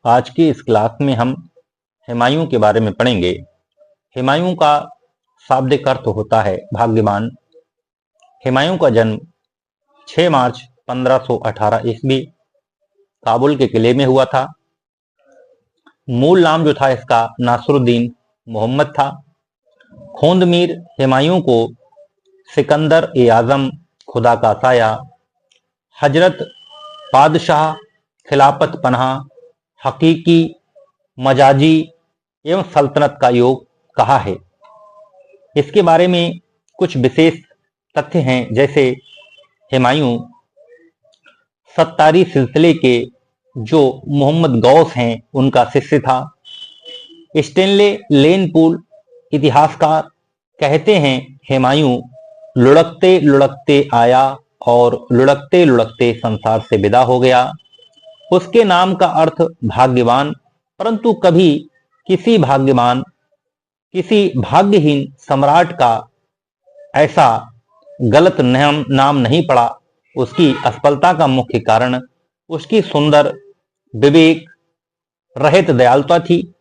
आज की इस क्लास में हम हुमायूं के बारे में पढ़ेंगे। हुमायूं का शाब्दिक अर्थ होता है भाग्यवान। हुमायूं का जन्म 6 मार्च 1518 ईस्वी काबुल के किले में हुआ था। मूल नाम जो था इसका नासरुद्दीन मोहम्मद था। खोंदमीर हुमायूं को सिकंदर ए आजम, खुदा का साया, हजरत बादशाह, खिलाफत पनाह, हकीकी, मजाजी एवं सल्तनत का योग कहा है। इसके बारे में कुछ विशेष तथ्य हैं, जैसे हुमायूं सत्तारी सिलसिले के जो मोहम्मद गौस हैं उनका शिष्य था। स्टेनले लेनपूल इतिहासकार कहते हैं हुमायूं लुढ़कते लुढ़कते आया और लुढ़कते लुढ़कते संसार से विदा हो गया। उसके नाम का अर्थ भाग्यवान, परंतु कभी किसी भाग्यहीन सम्राट का ऐसा गलत नाम नहीं पड़ा। उसकी असफलता का मुख्य कारण उसकी सुंदर, विवेक रहित दयालुता थी।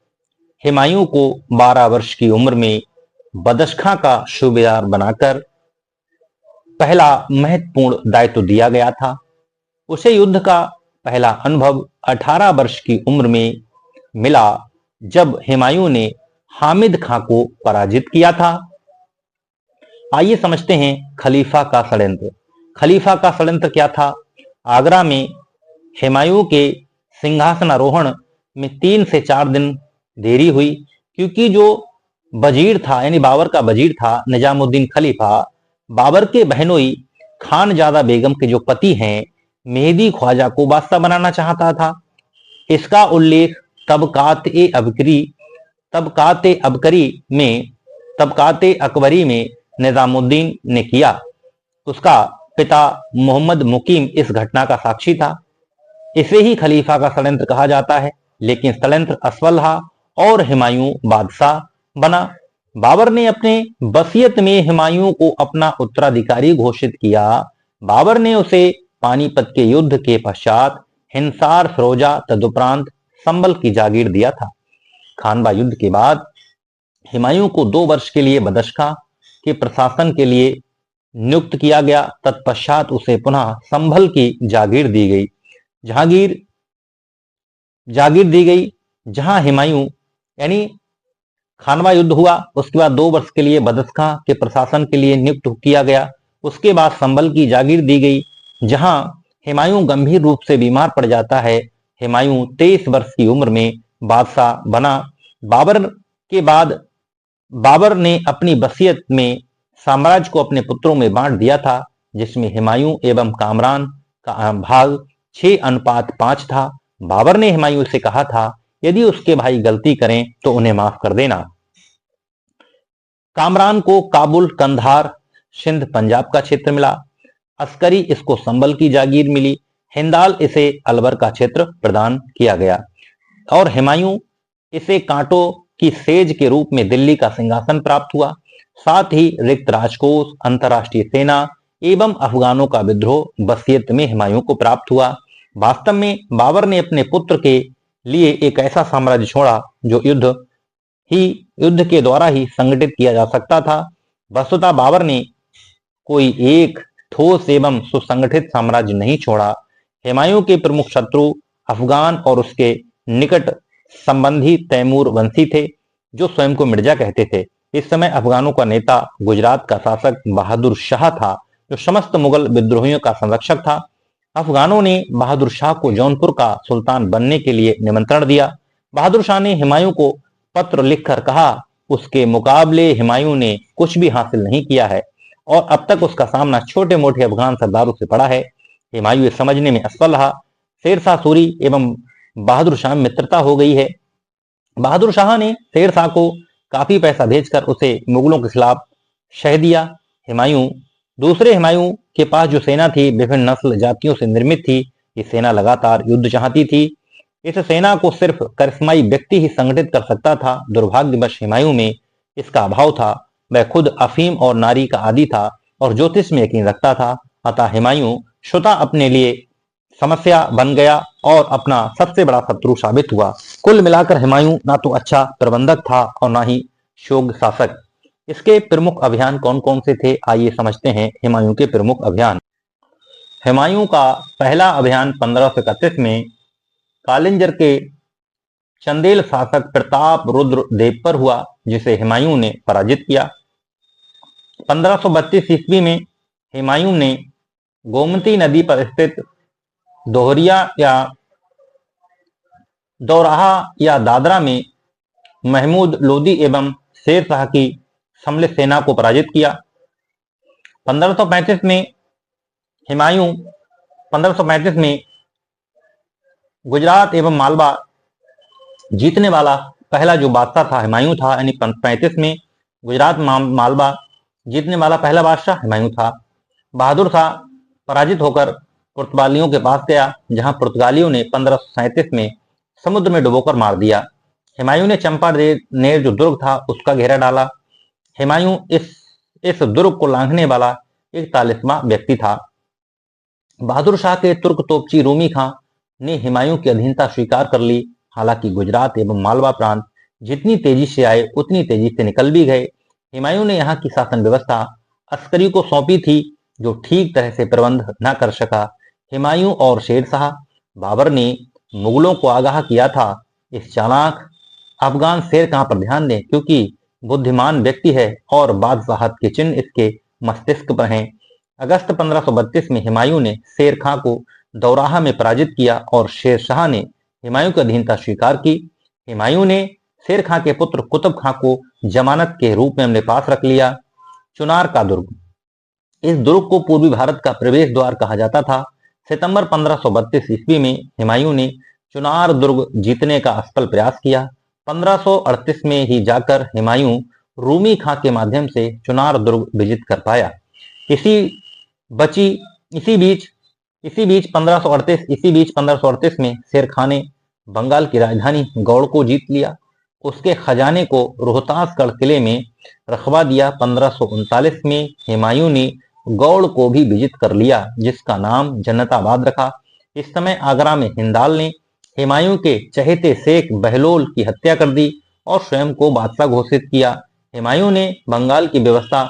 हुमायूं को 12 वर्ष की उम्र में बदख्शां का सूबेदार बनाकर पहला महत्वपूर्ण दायित्व दिया गया था। उसे युद्ध का पहला अनुभव 18 वर्ष की उम्र में मिला, जब हुमायूं ने हामिद खां को पराजित किया था। आइए समझते हैं खलीफा का षड्यंत्र। खलीफा का षड्यंत्र क्या था? आगरा में हुमायूं के सिंहासनारोहण में 3 से 4 दिन देरी हुई, क्योंकि जो वजीर था यानी बाबर का वजीर था निजामुद्दीन खलीफा, बाबर के बहनोई खानजादा बेगम के जो पति हैं मेहदी ख्वाजा को बादशाह बनाना चाहता था। इसका उल्लेख तबकात अकबरी में निजामुद्दीन ने किया। उसका पिता मोहम्मद मुकीम इस घटना का साक्षी था। इसे ही खलीफा का षड्यंत्र कहा जाता है, लेकिन षड्यंत्र असफल रहा और हुमायूं बादशाह बना। बाबर ने अपने वसीयत में हुमायूं को अपना उत्तराधिकारी घोषित किया। बाबर ने उसे पानीपत के युद्ध के पश्चात हिंसार, फिरोजा तदुपरांत संभल की जागीर दिया था। खानवा युद्ध के बाद हुमायूं को 2 वर्ष के लिए बदख्शां के प्रशासन के लिए नियुक्त किया गया। तत्पश्चात उसे पुनः संभल की जागीर दी गई, जहां हुमायूं यानी खानवा युद्ध हुआ, उसके बाद 2 वर्ष के लिए बदख्शां के प्रशासन के लिए नियुक्त किया गया। उसके बाद संभल की जागीर दी गई, जहां हुमायूं गंभीर रूप से बीमार पड़ जाता है। हुमायूं 23 वर्ष की उम्र में बादशाह बना। बाबर के बाद बाबर ने अपनी वसीयत में साम्राज्य को अपने पुत्रों में बांट दिया था, जिसमें हुमायूं एवं कामरान का भाग 6:5 था। बाबर ने हुमायूं से कहा था, यदि उसके भाई गलती करें तो उन्हें माफ कर देना। कामरान को काबुल, कंधार, सिंध, पंजाब का क्षेत्र मिला। अस्करी इसको संभल की जागीर मिली। हिंदाल इसे अलवर का क्षेत्र प्रदान किया गया और हुमायूं इसे कांटों की सेज के रूप में दिल्ली का सिंहासन प्राप्त हुआ। साथ ही रिक्त राजकोष, अंतर्राष्ट्रीय सेना एवं अफगानों का विद्रोह वसीयत में हुमायूं को प्राप्त हुआ। वास्तव में बाबर ने अपने पुत्र के लिए एक ऐसा साम्राज्य छोड़ा जो युद्ध के द्वारा ही संगठित किया जा सकता था। वस्तुतः बाबर ने कोई एक ठोस एवं सुसंगठित साम्राज्य नहीं छोड़ा। हुमायूं के प्रमुख शत्रु अफगान और उसके निकट संबंधी तैमूर वंशी थे, जो स्वयं को मिर्जा कहते थे। इस समय अफगानों का नेता गुजरात का शासक बहादुर शाह था, जो समस्त मुगल विद्रोहियों का संरक्षक था। अफगानों ने बहादुर शाह को जौनपुर का सुल्तान बनने के लिए निमंत्रण दिया। बहादुर शाह ने हुमायूं को पत्र लिखकर कहा, उसके मुकाबले हुमायूं ने कुछ भी हासिल नहीं किया है और अब तक उसका सामना छोटे मोटे अफगान सरदारों से पड़ा है। हुमायूं ये समझने में असफल रहा। शेरशाह सूरी एवं बहादुर शाह में मित्रता हो गई है। बहादुर शाह ने शेरशाह को काफी पैसा भेजकर उसे मुगलों के खिलाफ शह दिया। दूसरे हुमायूं के पास जो सेना थी विभिन्न नस्ल जातियों से निर्मित थी। ये सेना लगातार युद्ध चाहती थी। इस सेना को सिर्फ करिश्माई व्यक्ति ही संगठित कर सकता था। दुर्भाग्यवश हुमायूं में इसका अभाव था। वह खुद अफीम और नारी का आदी था और ज्योतिष में यकीन रखता था। अतः हुमायूं स्वतः अपने लिए समस्या बन गया और अपना सबसे बड़ा शत्रु साबित हुआ। कुल मिलाकर हुमायूं ना तो अच्छा प्रबंधक था और ना ही योग्य शासक। इसके प्रमुख अभियान कौन कौन से थे, आइए समझते हैं हुमायूं के प्रमुख अभियान। हुमायूं का पहला अभियान 1531 में कालिंजर के चंदेल शासक प्रताप रुद्र देव पर हुआ, जिसे हुमायूं ने पराजित किया। 1532 ईस्वी में हुमायूं ने गोमती नदी पर स्थित दोहरिया या दौराहा या दादरा में महमूद लोदी एवं शेर शाह की सम्मिलित सेना को पराजित किया। 1535 में हुमायूं 1535 में गुजरात एवं मालवा जीतने वाला पहला जो बादशाह था हुमायूं था, यानी 35 में गुजरात मालवा जीतने वाला पहला बादशाह हुमायूं था। बहादुर शाह पराजित होकर पुर्तगालियों के पास गया, जहां पुर्तगालियों ने 1537 में समुद्र में डुबोकर मार दिया। हुमायूं ने चंपानेर जो दुर्ग था उसका घेरा डाला। हुमायूं इस दुर्ग को लांघने वाला 41वां व्यक्ति था। बहादुर शाह के तुर्क तोपची रूमी खां ने हुमायूं की अधीनता स्वीकार कर ली। हालांकि गुजरात एवं मालवा प्रांत जितनी तेजी से आए उतनी तेजी से निकल भी गए। हुमायूं ने यहाँ की शासन व्यवस्था अस्करी को सौंपी थी, जो ठीक तरह से प्रबंध न कर सका। हुमायूं और शेर शाह बाबर ने मुगलों को आगाह किया था, इस चालाक अफगान शेर खां पर ध्यान दें, क्योंकि बुद्धिमान व्यक्ति है और बादशाहत के चिन्ह इसके मस्तिष्क पर हैं। अगस्त 1532 में हुमायूं ने शेर खां को दौराहा में पराजित किया और शेर शाह ने हुमायूं की अधीनता स्वीकार की। हुमायूं ने शेर खां के पुत्र कुतुब खां को जमानत के रूप में अपने पास रख लिया। चुनार का दुर्ग, इस दुर्ग को पूर्वी भारत का प्रवेश द्वार कहा जाता था। सितंबर 1532 ईस्वी में हुमायूं ने चुनार दुर्ग जीतने का असफल प्रयास किया। 1538 में ही जाकर हुमायूं रूमी खां के माध्यम से चुनार दुर्ग विजित कर पाया। इसी बीच 1538 में शेर खां ने बंगाल की राजधानी गौड़ को जीत लिया। उसके खजाने को रोहतासगढ़ किले में रखवा दिया। 1539 में हुमायूं ने गौड़ को भी विजित कर लिया, जिसका नाम जन्नताबाद रखा। इस समय आगरा में हिंदाल ने हुमायूं के चहेते शेख बहलोल की हत्या कर दी और स्वयं को बादशाह घोषित किया। हुमायूं ने बंगाल की व्यवस्था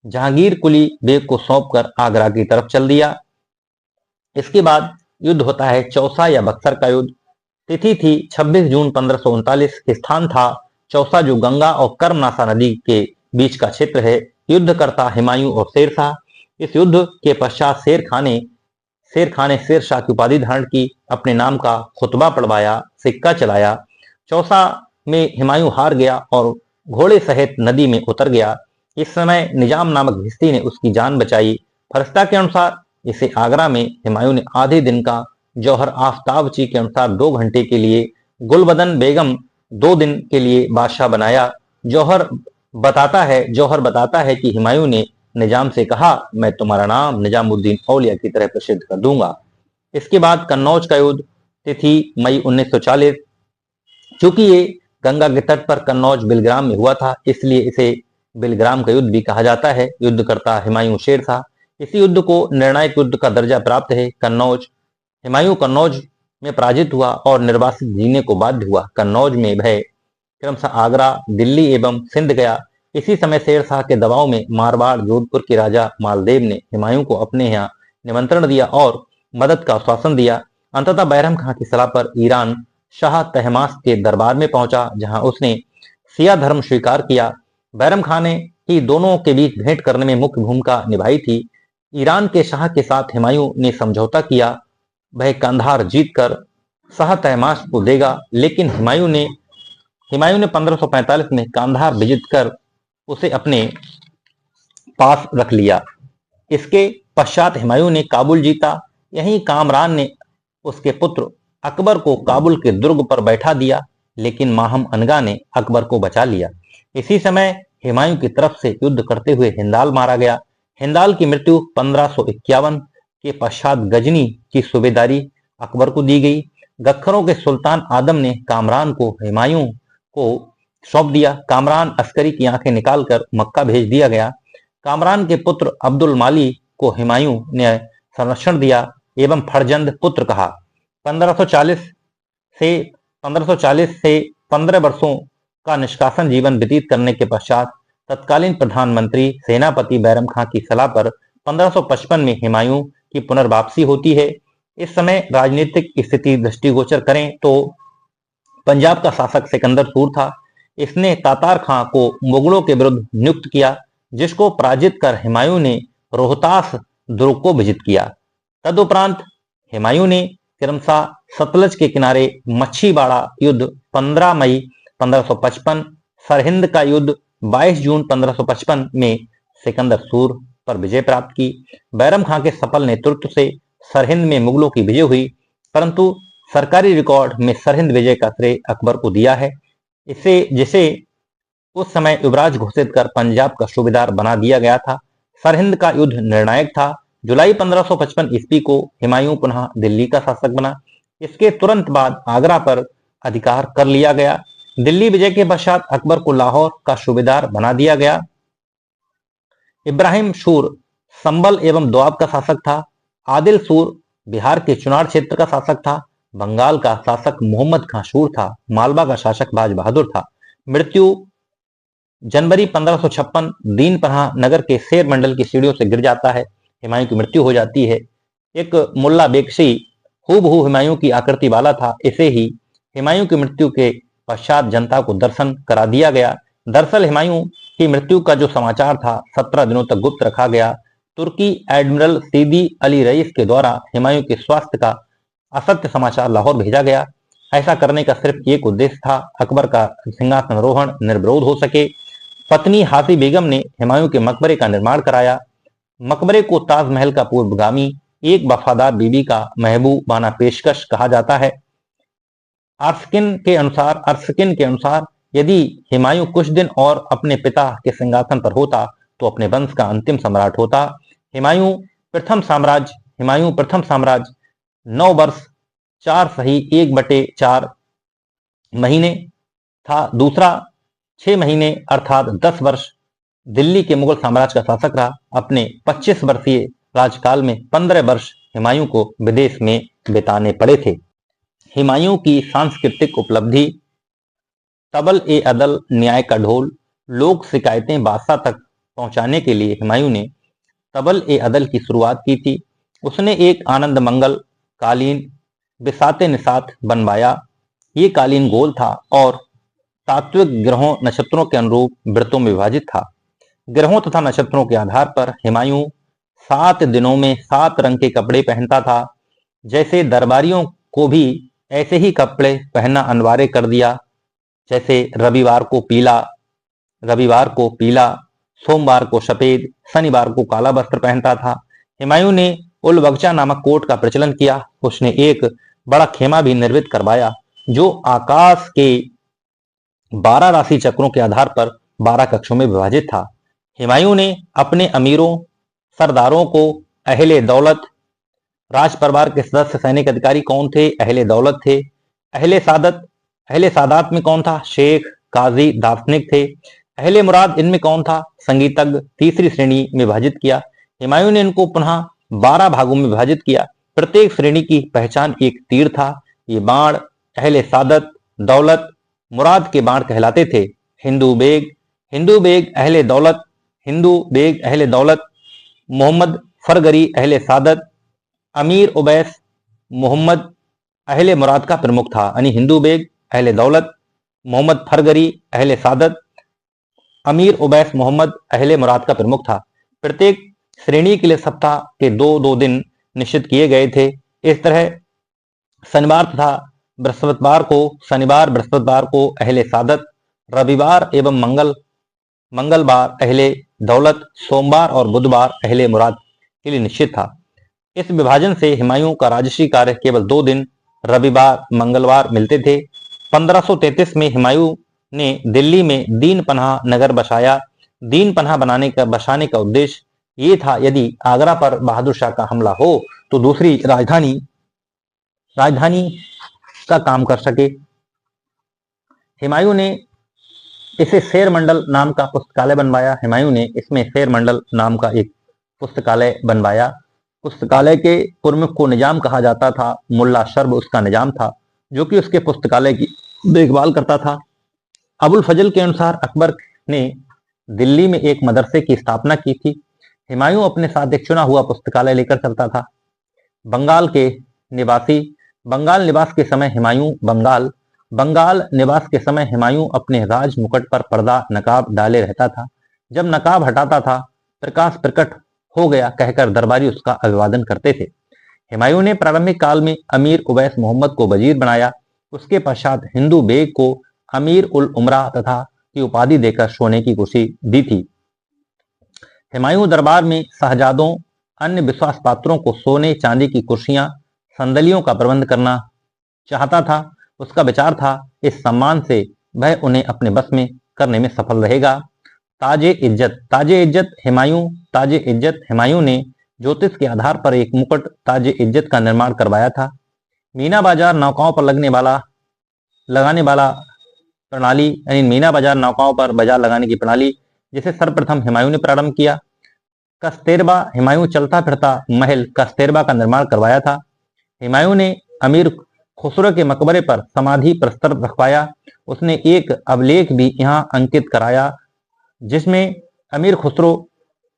जहांगीर कुली बेग को सौंपकर आगरा की तरफ चल दिया। इसके बाद युद्ध होता है चौसा या बक्सर का युद्ध। तिथि थी 26 जून 1539। स्थान था चौसा, जो गंगा और कर्मनाशा नदी के बीच का क्षेत्र है। युद्ध करता हुमायूं और शेर शाह। इस युद्ध के पश्चात शेर खां ने शेर शाह की उपाधि धारण की, अपने नाम का खुतबा पढ़वाया, सिक्का चलाया। चौसा में हुमायूं हार गया और घोड़े सहित नदी में उतर गया। इस समय निजाम नामक भिश्ती ने उसकी जान बचाई। फरिश्ता के अनुसार इसे आगरा में हुमायूं ने आधे दिन का, जौहर आफ्ताबची के अनुसार 2 घंटे के लिए, गुलबदन बेगम 2 दिन के लिए बादशाह बनाया। जौहर बताता है कि हुमायूं ने निजाम से कहा, मैं तुम्हारा नाम निजामुद्दीन औलिया की तरह प्रसिद्ध कर दूंगा। इसके बाद कन्नौज का युद्ध, तिथि मई 1940। चूंकि ये गंगा के तट पर कन्नौज बिलग्राम में हुआ था, इसलिए इसे बिलग्राम का युद्ध भी कहा जाता है। युद्ध करता हुमायूं शेर शाह। इसी युद्ध को निर्णायक युद्ध का दर्जा प्राप्त है। हुमायूं कन्नौज में पराजित हुआ और निर्वासित जीने को बाध्य हुआ। कन्नौज में भय क्रमशः आगरा, दिल्ली एवं सिंध गया। इसी समय शेर शाह के दबाव में मारवाड़ जोधपुर के राजा मालदेव ने हुमायूं को अपने यहाँ निमंत्रण दिया और मदद का आश्वासन दिया। अंततः बैरम खां की सलाह पर ईरान शाह तहमास के दरबार में पहुंचा, जहां उसने शिया धर्म स्वीकार किया। बैरम खां ने ही दोनों के बीच भेंट करने में मुख्य भूमिका निभाई थी। ईरान के शाह के साथ हुमायूं ने समझौता किया, वह कंधार जीतकर शाह तहमास को देगा, लेकिन हुमायूं ने 1545 में कंधार विजित कर उसे अपने पास रख लिया। इसके पश्चात हुमायूं ने काबुल जीता। यहीं कामरान ने उसके पुत्र अकबर को काबुल के दुर्ग पर बैठा दिया, लेकिन माहम अनगा ने अकबर को बचा लिया। इसी समय हुमायूं की तरफ से युद्ध करते हुए हिंदाल मारा गया। हिंदाल की मृत्यु 1551 के पश्चात गजनी की सूबेदारी अकबर को दी गई। गखरों के सुल्तान आदम ने कामरान को हुमायूं को सौंप दिया। कामरान अस्करी की आंखें निकालकर मक्का भेज दिया गया। कामरान के पुत्र अब्दुल माली को हुमायूं ने संरक्षण दिया। एवं फरजंद पुत्र कहा। 1540 से 15 वर्षों का निष्कासन जीवन व्यतीत करने के पश्चात तत्कालीन प्रधानमंत्री सेनापति बैरम खां की सलाह पर 1555 में हुमायूं की पुनर्वापसी होती है। इस समय राजनीतिक स्थिति दृष्टिगोचर करें तो पंजाब का शासक सिकंदर सूर था। इसने तातार खां को मुगलों के विरुद्ध नियुक्त किया, जिसको पराजित कर हुमायूं ने रोहतास दुर्ग को विजित किया। तदुपरांत हुमायूं ने क्रमशः सतलज के किनारे मच्छीबाड़ा युद्ध 15 मई 1555, सरहिंद का युद्ध 22 जून 1555 में सिकंदर सूर पर विजय प्राप्त की। बैरम खां के सफल नेतृत्व से सरहिंद में मुगलों की विजय हुई, परंतु सरकारी रिकॉर्ड में सरहिंद विजय का श्रेय अकबर को दिया है, जिसे उस समय युवराज घोषित कर पंजाब का सूबेदार बना दिया गया था। सरहिंद का युद्ध निर्णायक था। जुलाई 1555 ईस्वी को हुमायूं पुनः दिल्ली का शासक बना। इसके तुरंत बाद आगरा पर अधिकार कर लिया गया। दिल्ली विजय के पश्चात अकबर को लाहौर का सूबेदार बना दिया गया। इब्राहिम सूर संभल एवं दोआब का शासक था। आदिल सूर बिहार के चुनार क्षेत्र का शासक था। बंगाल का शासक मोहम्मद खां सूर था। मालवा का शासक बाज बहादुर था। मृत्यु जनवरी 1556 दीन पन्हा नगर के शेर मंडल की सीढ़ियों से गिर जाता है। हुमायूं की मृत्यु हो जाती है। एक मुल्ला बेकसी हूबहू हुमायूं की आकृति वाला था। इसे ही हुमायूं की मृत्यु के पश्चात जनता को दर्शन करा दिया गया। दरअसल हुमायूं की मृत्यु का जो समाचार था 17 दिनों तक गुप्त रखा गया। तुर्की एडमिरल सीदी अली रईस के द्वारा हुमायूं के स्वास्थ्य का असत्य समाचार लाहौर भेजा गया। ऐसा करने का सिर्फ एक उद्देश्य था, अकबर का सिंहासनारोहण निर्विरोध हो सके। पत्नी हासी बेगम ने हुमायूं के मकबरे का निर्माण कराया। मकबरे को ताजमहल का पूर्वगामी, एक वफादार बीबी का महबूबाना पेशकश कहा जाता है। अर्शकिन के अनुसार यदि हुमायूं कुछ दिन और अपने पिता के सिंहासन पर होता तो अपने वंश का अंतिम सम्राट होता। हुमायूं प्रथम साम्राज्य 9 वर्ष 4 सही 1/4 महीने था। दूसरा 6 महीने अर्थात 10 वर्ष दिल्ली के मुगल साम्राज्य का शासक रहा। अपने 25 वर्षीय राजकाल में 15 वर्ष हुमायूं को विदेश में बिताने पड़े थे। हुमायूं की सांस्कृतिक उपलब्धि: तबल ए अदल, न्याय का ढोल। लोक शिकायतें बादशाह तक पहुंचाने के लिए हुमायूं ने तबल ए अदल की शुरुआत की थी। उसने एक आनंद मंगल कालीन बिसाते निसात बनवाया। ये कालीन गोल था और तात्विक ग्रहों नक्षत्रों के अनुरूप वृत्तों में विभाजित था। ग्रहों तथा नक्षत्रों के आधार पर हुमायूं 7 दिनों में 7 रंग के कपड़े पहनता था। जैसे दरबारियों को भी ऐसे ही कपड़े पहनना अनिवार्य कर दिया। जैसे रविवार को पीला, सोमवार को सफेद, शनिवार को काला वस्त्र पहनता था। हुमायूं ने उल बगचा नामक कोट का प्रचलन किया। उसने एक बड़ा खेमा भी निर्मित करवाया जो आकाश के 12 राशि चक्रों के आधार पर 12 कक्षों में विभाजित था। हुमायूं ने अपने अमीरों सरदारों को अहले दौलत, राज परिवार के सदस्य सैनिक अधिकारी कौन थे? अहले दौलत थे। अहले सादात में कौन था? शेख, काजी, दार्शनिक थे। अहले मुराद इनमें कौन था? संगीतज्ञ। तीसरी श्रेणी में विभाजित किया। हुमायूं ने इनको पुनः 12 भागों में विभाजित किया। प्रत्येक श्रेणी की पहचान एक तीर था। ये बाण अहले सादत, दौलत, मुराद के बाण कहलाते थे। हिंदू बेग अहले दौलत, मोहम्मद फरगरी अहले सादत, अमीर उबैस मोहम्मद अहले मुराद का प्रमुख था। यानी हिंदू बेग अहले दौलत, मोहम्मद फरगरी अहले सादत, अमीर उबैस मोहम्मद अहले मुराद का प्रमुख था। प्रत्येक श्रेणी के लिए सप्ताह के 2-2 दिन निश्चित किए गए थे। इस तरह शनिवार बृहस्पतिवार को अहले सादत, रविवार एवं मंगलवार अहले दौलत, सोमवार और बुधवार अहले मुराद के लिए निश्चित था। इस विभाजन से हुमायूं का राजसी कार्य केवल 2 दिन रविवार मंगलवार मिलते थे। 1533 में हुमायूं ने दिल्ली में दीन पन्हा नगर बसाया। दीन पन्हा बसाने का उद्देश्य ये था, यदि आगरा पर बहादुर शाह का हमला हो तो दूसरी राजधानी का काम कर सके। हुमायूं ने इसे शेर मंडल नाम का पुस्तकालय बनवाया। हुमायूं ने इसमें शेर मंडल नाम का एक पुस्तकालय बनवाया। पुस्तकालय के प्रमुख को निजाम कहा जाता था। मुल्ला शर्ब उसका निजाम था, जो कि उसके पुस्तकालय की देखभाल करता था। अबुल फजल के अनुसार अकबर ने दिल्ली में एक मदरसे की स्थापना की थी। हुमायूं अपने साथ एक चुना हुआ पुस्तकालय लेकर चलता था। बंगाल के निवासी बंगाल निवास के समय हुमायूं अपने राज मुकुट पर पर्दा नकाब डाले रहता था। जब नकाब हटाता था, प्रकाश प्रकट हो गया कहकर दरबारी उसका अभिवादन करते थे। हुमायूं ने प्रारंभिक काल में अमीर उवैस मोहम्मद को वजीर बनाया। उसके पश्चात हिंदू बेग को अमीर उल उमरा तथा की उपाधि देकर सोने की कुर्सी दी थी। हुमायूं दरबार में शहजादों अन्य विश्वास पात्रों को सोने चांदी की कुर्सियां संदलियों का प्रबंध करना चाहता था। उसका विचार था इस सम्मान से वह उन्हें अपने बस में करने में सफल रहेगा। ताजे इज्जत हुमायूं ने ज्योतिष के आधार पर एक मुकुट ताजे इज्जत का निर्माण करवाया था। मीना बाजार नौकाओं पर बाजार लगाने की प्रणाली जिसे सर्वप्रथम हुमायूं ने प्रारंभ किया। कस्तूरबा हुमायूं चलता फिरता महल कस्तूरबा का निर्माण करवाया था। हुमायूं ने अमीर खुसरो के मकबरे पर समाधि प्रस्तर रखवाया। उसने एक अभिलेख भी यहाँ अंकित कराया, जिसमें अमीर खुसरो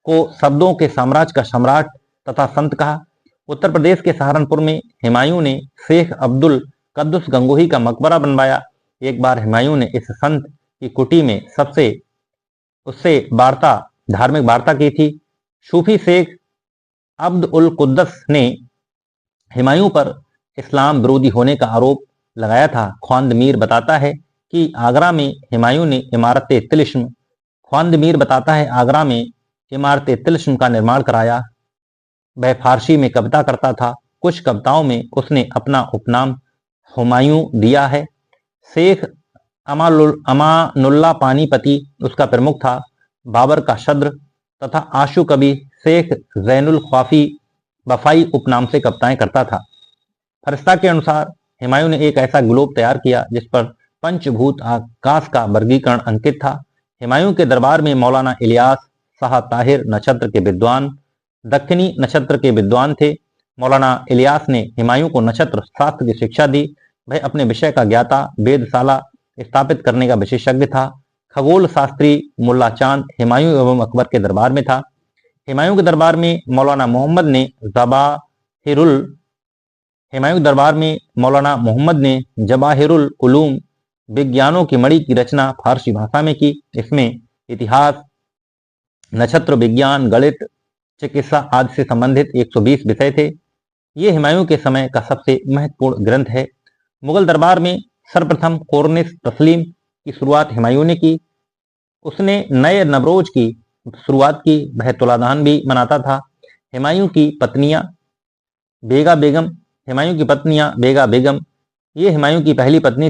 को शब्दों के साम्राज्य का सम्राट तथा संत कहा। उत्तर प्रदेश के सहारनपुर में हुमायूं ने शेख अब्दुल कद्दुस गंगोही का मकबरा बनवाया। एक बार हुमायूं ने इस संत की कुटी में उससे धार्मिक वार्ता की थी। सूफी शेख अब्द उल कुद्दस ने हुमायूं पर इस्लाम विरोधी होने का आरोप लगाया था। ख्वांद मीर बताता है कि आगरा में हुमायूं ने इमारत तिलिस्म का निर्माण कराया। वह फारसी में कविता करता था। कुछ कविताओं में उसने अपना उपनाम हुमायूं दिया है। शेख अमानुल्लाह पानीपती उसका प्रमुख था। बाबर का सद्र तथा आशु कवि शेख जैनुल वफाई उपनाम से कविताएं करता था। फरिश्ता के अनुसार हुमायूं ने एक ऐसा ग्लोब तैयार किया जिस पर पंचभूत आकाश का वर्गीकरण अंकित था। हुमायूं के दरबार में मौलाना इलियास शाह ताहिर दक्खनी नक्षत्र के विद्वान थे। मौलाना इलियास ने हुमायूं को नक्षत्र शास्त्र की शिक्षा दी। वह अपने विषय का ज्ञाता, वेदशाला स्थापित करने का विशेषज्ञ था। खगोल शास्त्री मुल्ला चांद हुमायूं एवं अकबर के दरबार में था। हुमायूं के दरबार में मौलाना मोहम्मद ने जवाहिरुल उलूम विज्ञानों की मणि की रचना फारसी भाषा में की। इसमें इतिहास, नक्षत्र विज्ञान, गणित, चिकित्सा आदि से संबंधित 120 विषय थे। ये हुमायूं के समय का सबसे महत्वपूर्ण ग्रंथ है। मुगल दरबार में सर्वप्रथम कोर्निश तस्लीम की शुरुआत हुमायूं ने की। उसने नए नवरोज की शुरुआत की। वह तुलादान भी मनाता था। हुमायूं की पत्नियां बेगा बेगम ये हुमायूं की पहली पत्नी